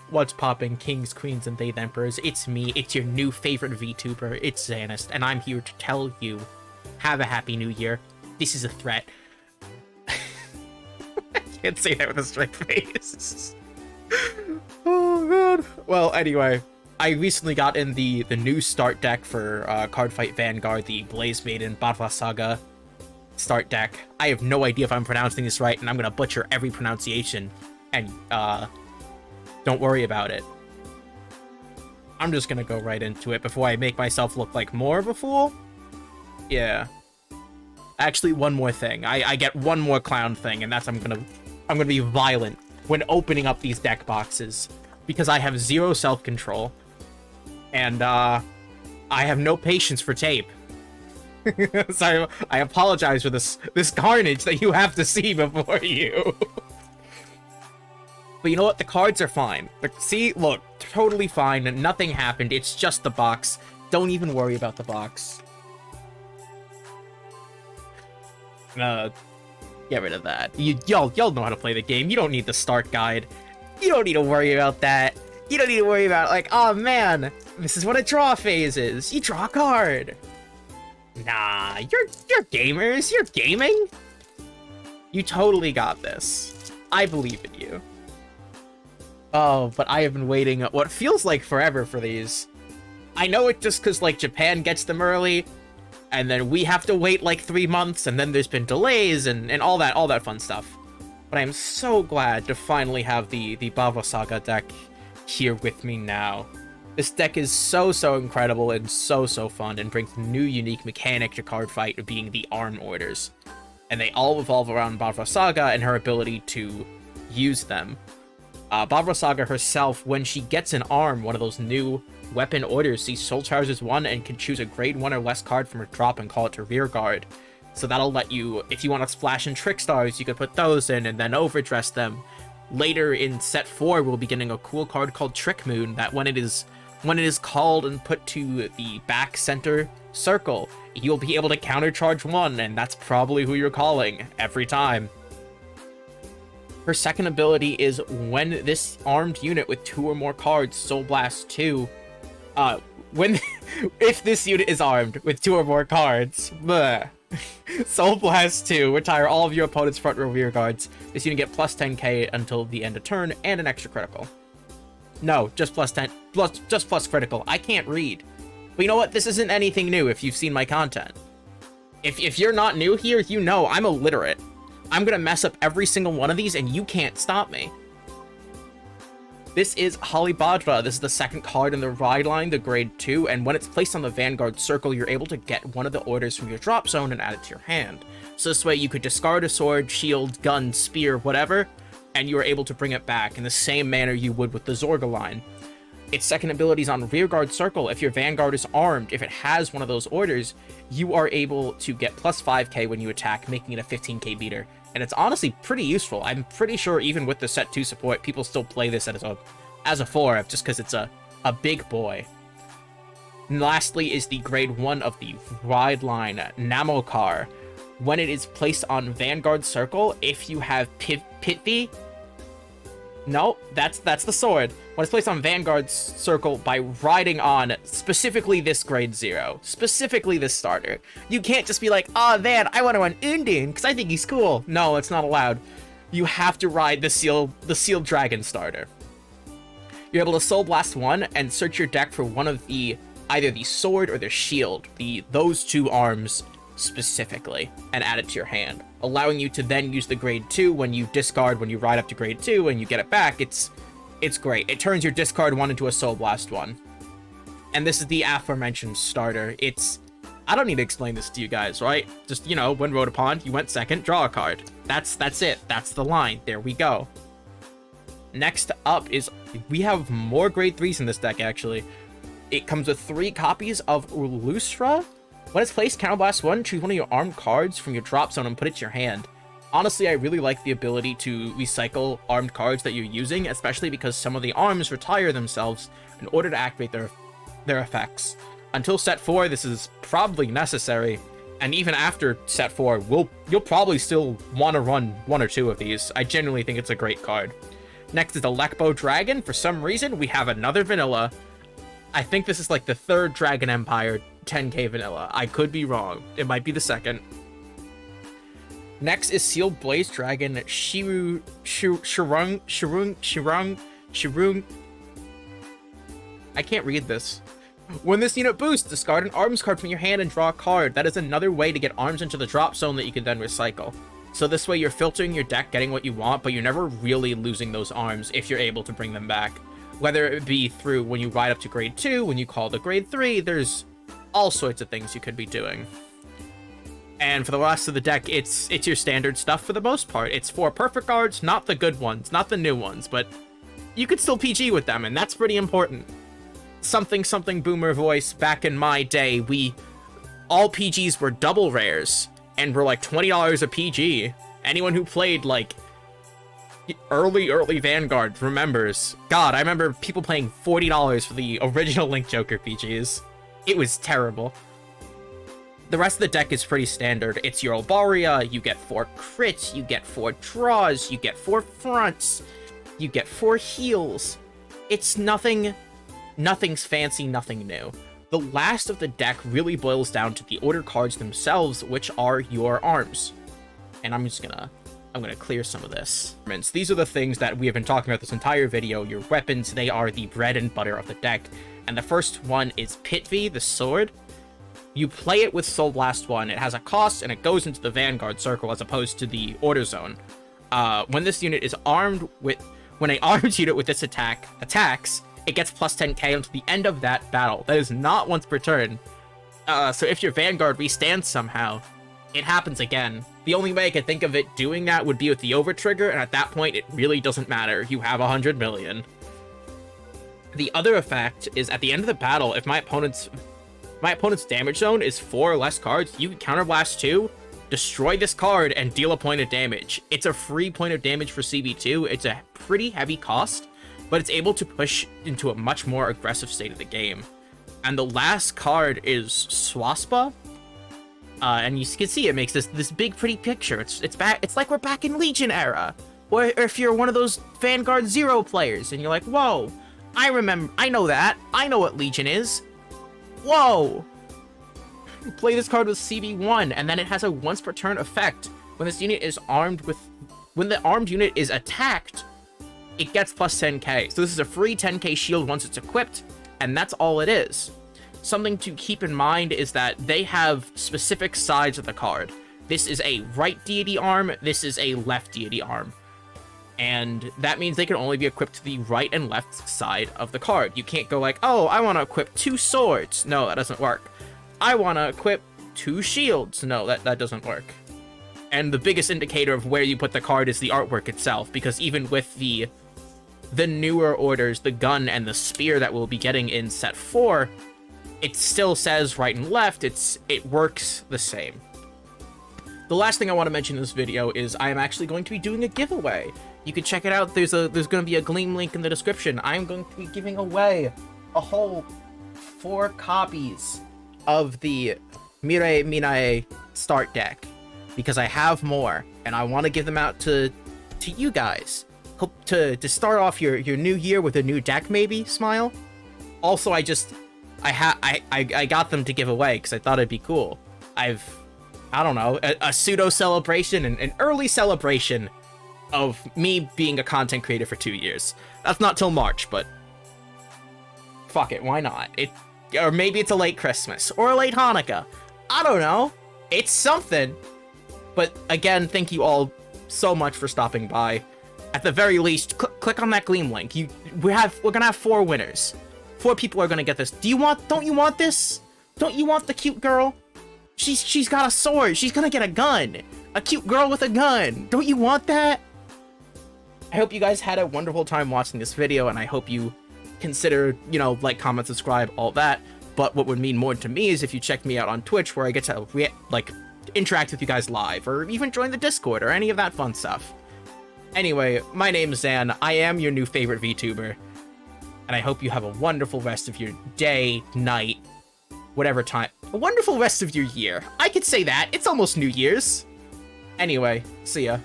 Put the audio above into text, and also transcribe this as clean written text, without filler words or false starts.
What's poppin', kings, queens, and they emperors? It's me, it's your new favorite VTuber, it's Xanist, and I'm here to tell you, have a happy new year. This is a threat. I can't say that with a straight face. Oh, man. Well, anyway, I recently got in the new start deck for Cardfight Vanguard, the Blaze Maiden Badla Saga start deck. I have no idea if I'm pronouncing this right, and I'm gonna butcher every pronunciation, and don't worry about it. I'm just gonna go right into it before I make myself look like more of a fool. Yeah. Actually, one more thing. I get one more clown thing, and that's I'm gonna be violent when opening up these deck boxes, because I have zero self-control, and I have no patience for tape. So I apologize for this carnage that you have to see before you. But you know what? The cards are fine. See, look, totally fine. Nothing happened. It's just the box. Don't even worry about the box. Get rid of that. Y'all know how to play the game. You don't need the start guide. You don't need to worry about that. You don't need to worry about, like, oh man, this is what a draw phase is. You draw a card. Nah, you're gamers. You're gaming. You totally got this. I believe in you. Oh, but I have been waiting what feels like forever for these. I know it just because, like, Japan gets them early, and then we have to wait like 3 months, and then there's been delays and all that fun stuff. But I'm so glad to finally have the Bava Saga deck here with me now. This deck is so incredible and so fun, and brings a new unique mechanic to Cardfight, being the arm orders. And they all revolve around Bava Saga and her ability to use them. Bava Saga herself, when she gets an arm, one of those new weapon orders, sees Soul Charges 1 and can choose a grade 1 or less card from her drop and call it to rear guard. So that'll let you, if you want to splash in Trick Stars, you could put those in and then overdress them. Later in set 4, we'll be getting a cool card called Trick Moon that when it is called and put to the back center circle, you'll be able to countercharge 1, and that's probably who you're calling every time. Her second ability is when this armed unit with 2 or more cards Soul Blast 2, if this unit is armed with 2 or more cards, Soul Blast 2, retire all of your opponent's front row rear guards. This unit get plus 10k until the end of turn, and an extra critical. No, just plus 10, just plus critical. I can't read. But you know what? This isn't anything new if you've seen my content. If you're not new here, you know I'm illiterate. I'm gonna mess up every single one of these, and you can't stop me. This is Halibadra. This is the second card in the ride line, the grade 2, and when it's placed on the Vanguard circle, you're able to get one of the orders from your drop zone and add it to your hand. So this way you could discard a sword, shield, gun, spear, whatever, and you are able to bring it back in the same manner you would with the Zorga line. Its second ability is on rearguard circle. If your Vanguard is armed, if it has one of those orders, you are able to get plus 5k when you attack, making it a 15k beater. And it's honestly pretty useful. I'm pretty sure even with the set 2 support, people still play this as a 4-up just because it's a big boy. And lastly is the grade 1 of the ride line, Namokar. When it is placed on Vanguard circle, if you have Pitvi, no, that's the sword. When it's placed on Vanguard circle by riding on specifically this grade 0, specifically this starter, you can't just be like, oh man, I want to run Undine because I think he's cool. No, it's not allowed. You have to ride the sealed dragon starter. You're able to Soul Blast 1 and search your deck for one of either the sword or the shield, those 2 arms specifically, and add it to your hand, allowing you to then use the grade 2 when you discard, when you ride up to grade 2 and you get it back. It's great. It turns your discard 1 into a Soul Blast 1. And this is the aforementioned starter. I don't need to explain this to you guys, right? Just, you know, when rode upon, you went second, draw a card. That's it. That's the line. There we go. Next up is, we have more grade 3s in this deck, actually. It comes with 3 copies of Ulustra. When it's placed, Counterblast 1, choose one of your armed cards from your drop zone and put it to your hand. Honestly, I really like the ability to recycle armed cards that you're using, especially because some of the arms retire themselves in order to activate their effects. Until set 4, this is probably necessary, and even after set 4, you'll probably still want to run 1 or 2 of these. I genuinely think it's a great card. Next is the Lekbo Dragon. For some reason, we have another vanilla. I think this is like the third Dragon Empire 10k vanilla. I could be wrong. It might be the second. Next is Sealed Blaze Dragon Shirung. I can't read this. When this unit boosts, discard an arms card from your hand and draw a card. That is another way to get arms into the drop zone that you can then recycle. So this way you're filtering your deck, getting what you want, but you're never really losing those arms if you're able to bring them back. Whether it be through when you ride up to grade 2, when you call to grade 3, there's all sorts of things you could be doing. And for the rest of the deck, it's your standard stuff for the most part. It's 4 perfect cards, not the good ones, not the new ones, but you could still PG with them, and that's pretty important. Something boomer voice, back in my day, all PGs were double rares, and were like $20 a PG. Anyone who played, like, early Vanguard remembers. God, I remember people paying $40 for the original Link Joker PGs. It was terrible. The rest of the deck is pretty standard. It's your Albaria, you get 4 crits, you get 4 draws, you get 4 fronts, you get 4 heals. It's nothing's fancy, nothing new. The last of the deck really boils down to the order cards themselves, which are your arms. And I'm gonna clear some of this. These are the things that we have been talking about this entire video. Your weapons, they are the bread and butter of the deck. And the first one is Pitvi, the sword. You play it with Soul Blast 1. It has a cost, and it goes into the Vanguard circle as opposed to the Order Zone. When this unit is armed with... When an armed unit with this attacks, it gets plus 10k until the end of that battle. That is not once per turn. So if your Vanguard restands somehow, it happens again. The only way I could think of it doing that would be with the over trigger, and at that point, it really doesn't matter. You have 100 million. The other effect is at the end of the battle, if my opponent's damage zone is 4 or less cards, you can counterblast 2, destroy this card, and deal a point of damage. It's a free point of damage for CB2. It's a pretty heavy cost, but it's able to push into a much more aggressive state of the game. And the last card is Swastba. And you can see it makes this big pretty picture. It's like we're back in Legion era. Or if you're one of those Vanguard 0 players and you're like, whoa, I know that. I know what Legion is. Whoa. Play this card with CB1, and then it has a once per turn effect. When this unit is when the armed unit is attacked, it gets plus 10k. So this is a free 10k shield once it's equipped, and that's all it is. Something to keep in mind is that they have specific sides of the card. This is a right deity arm, this is a left deity arm. And that means they can only be equipped to the right and left side of the card. You can't go like, oh, I want to equip 2 swords. No, that doesn't work. I want to equip 2 shields. No, that doesn't work. And the biggest indicator of where you put the card is the artwork itself, because even with the newer orders, the gun and the spear that we'll be getting in set 4, it still says right and left. It works the same. The last thing I want to mention in this video is I am actually going to be doing a giveaway. You can check it out. There's going to be a Gleam link in the description. I'm going to be giving away a whole 4 copies of the Mirai Minae start deck, because I have more and I want to give them out to you guys. Hope to start off your new year with a new deck, maybe, Smile. Also, I got them to give away because I thought it'd be cool. I don't know, a pseudo celebration, an early celebration of me being a content creator for 2 years. That's not till March, but fuck it, why not? Or maybe it's a late Christmas or a late Hanukkah. I don't know. It's something. But again, thank you all so much for stopping by. At the very least, click on that Gleam link. We're gonna have 4 winners. 4 people are gonna get this. Don't you want this? Don't you want the cute girl? She's got a sword. She's gonna get a gun. A cute girl with a gun. Don't you want that? I hope you guys had a wonderful time watching this video, and I hope you consider, like, comment, subscribe, all that. But what would mean more to me is if you check me out on Twitch, where I get to interact with you guys live, or even join the Discord, or any of that fun stuff. Anyway, my name is Zan. I am your new favorite VTuber, and I hope you have a wonderful rest of your day, night, whatever time. A wonderful rest of your year. I could say that. It's almost New Year's. Anyway, see ya.